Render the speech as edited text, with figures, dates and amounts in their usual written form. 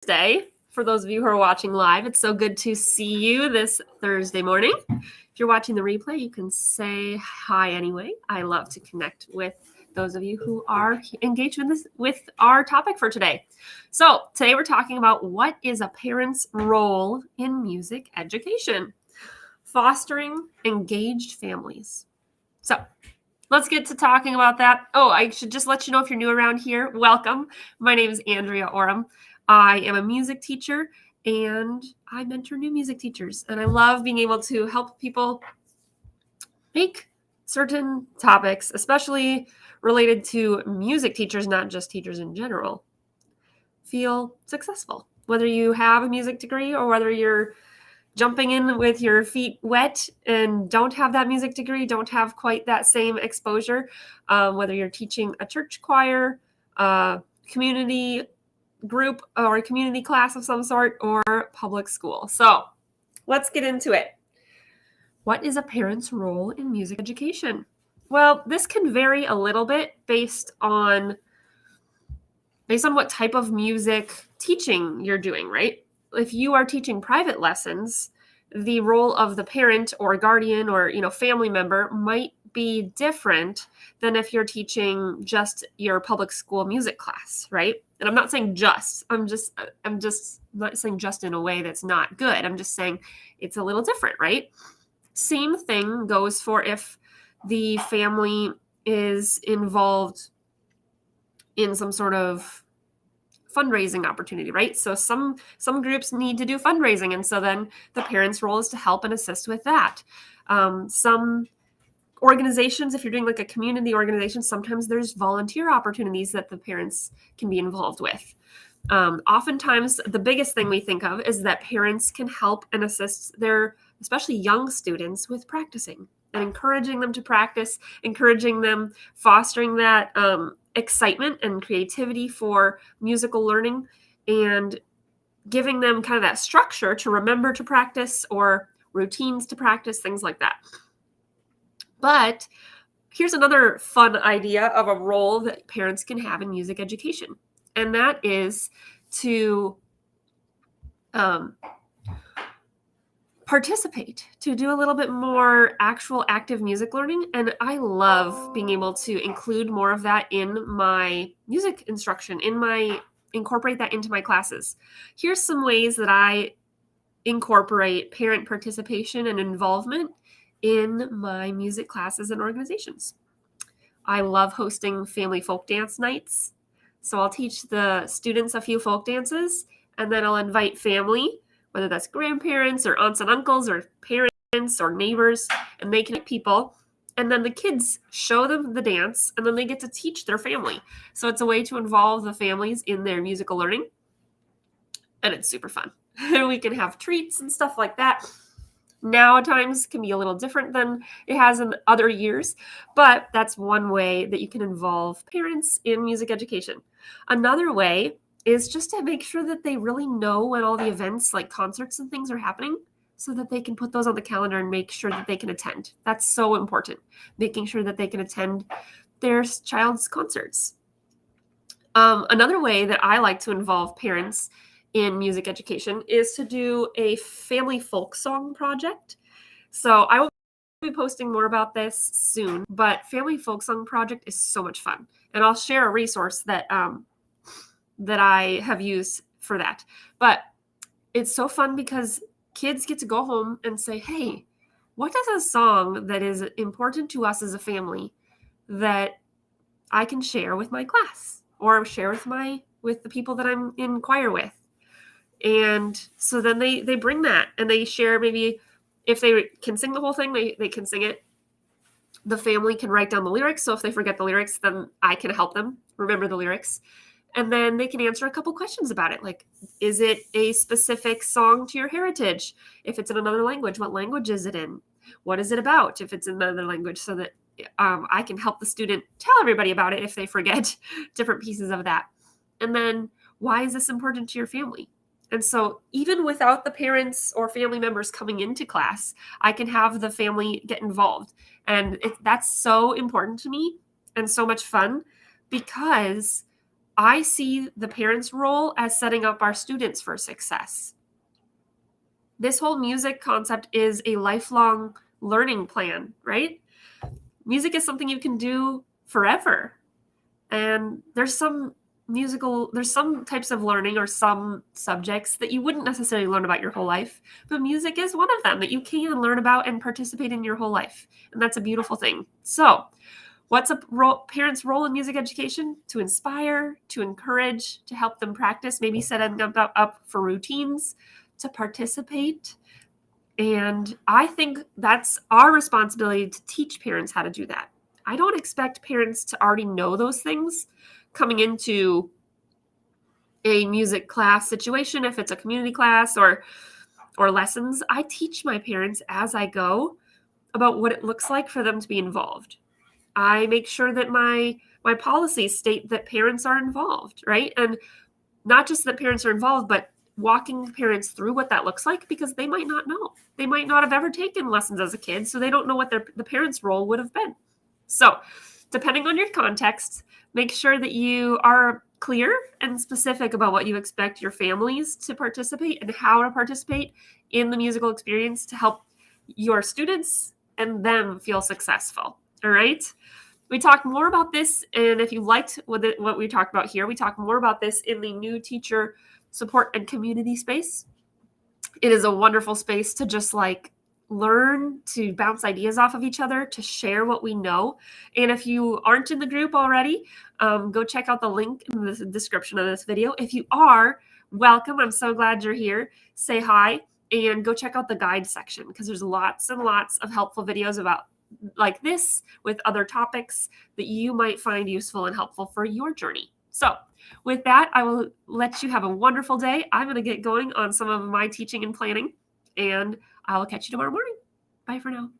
Thursday. For those of you who are watching live, it's so good to see you this Thursday morning. If you're watching the replay, you can say hi anyway. I love to connect with those of you who are engaged with our topic for today. So today we're talking about what is a parent's role in music education, fostering engaged families. So let's get to talking about that. Oh, I should just let you know if you're new around here, welcome. My name is Andrea Oram. I am a music teacher and I mentor new music teachers. And I love being able to help people make certain topics, especially related to music teachers, not just teachers in general, feel successful. Whether you have a music degree or whether you're jumping in with your feet wet and don't have that music degree, don't have quite that same exposure, whether you're teaching a church choir, community group, or a community class of some sort, or public school. So let's get into it. What is a parent's role in music education? Well, this can vary a little bit based on what type of music teaching you're doing, right? If you are teaching private lessons, the role of the parent or guardian or family member might be different than if you're teaching just your public school music class, right? And I'm not saying just. I'm just not saying just in a way that's not good. I'm just saying it's a little different, right? Same thing goes for if the family is involved in some sort of fundraising opportunity, right? So some groups need to do fundraising, and so then the parents' role is to help and assist with that. Some organizations, if you're doing like a community organization, sometimes there's volunteer opportunities that the parents can be involved with. Oftentimes, the biggest thing we think of is that parents can help and assist their, especially young students, with practicing and encouraging them to practice, encouraging them, fostering that excitement and creativity for musical learning, and giving them kind of that structure to remember to practice or routines to practice, things like that. But here's another fun idea of a role that parents can have in music education, and that is to participate, to do a little bit more actual active music learning. And I love being able to include more of that in my music instruction, incorporate that into my classes. Here's some ways that I incorporate parent participation and involvement in my music classes and organizations. I love hosting family folk dance nights. So I'll teach the students a few folk dances, and then I'll invite family, whether that's grandparents or aunts and uncles or parents or neighbors, and they can meet people. And then the kids show them the dance, and then they get to teach their family. So it's a way to involve the families in their musical learning. And it's super fun. We can have treats and stuff like that. Now at times can be a little different than it has in other years, but that's one way that you can involve parents in music education. Another way is just to make sure that they really know when all the events like concerts and things are happening, so that they can put those on the calendar and make sure that they can attend. That's so important, making sure that they can attend their child's concerts. Another way that I like to involve parents in music education is to do a family folk song project. So I will be posting more about this soon, but family folk song project is so much fun. And I'll share a resource that I have used for that. But it's so fun because kids get to go home and say, hey, what is a song that is important to us as a family that I can share with my class or share with the people that I'm in choir with? And so then they bring that and they share, maybe if they can sing the whole thing, they can sing it. The family can write down the lyrics. So if they forget the lyrics, then I can help them remember the lyrics. And then they can answer a couple questions about it. Like, is it a specific song to your heritage? If it's in another language, what language is it in? What is it about if it's in another language? So that I can help the student tell everybody about it if they forget different pieces of that. And then, why is this important to your family? And so even without the parents or family members coming into class, I can have the family get involved. And that's so important to me and so much fun, because I see the parents' role as setting up our students for success. This whole music concept is a lifelong learning plan, right? Music is something you can do forever. And there's some types of learning or some subjects that you wouldn't necessarily learn about your whole life, but music is one of them that you can learn about and participate in your whole life. And that's a beautiful thing. So, what's a parent's role in music education? To inspire, to encourage, to help them practice, maybe setting them up for routines, to participate. And I think that's our responsibility to teach parents how to do that. I don't expect parents to already know those things coming into a music class situation, if it's a community class or lessons. I teach my parents as I go about what it looks like for them to be involved. I make sure that my policies state that parents are involved, right? And not just that parents are involved, but walking parents through what that looks like, because they might not know. They might not have ever taken lessons as a kid, so they don't know what the parents' role would have been. So, depending on your context, make sure that you are clear and specific about what you expect your families to participate and how to participate in the musical experience to help your students and them feel successful. All right? We talk more about this, and if you liked what we talked about here, we talk more about this in the new teacher support and community space. It is a wonderful space to just learn, to bounce ideas off of each other, to share what we know. And if you aren't in the group already, go check out the link in the description of this video. If you are, welcome. I'm so glad you're here. Say hi and go check out the guide section, because there's lots and lots of helpful videos about like this with other topics that you might find useful and helpful for your journey. So with that, I will let you have a wonderful day. I'm going to get going on some of my teaching and planning, and I will catch you tomorrow morning. Bye for now.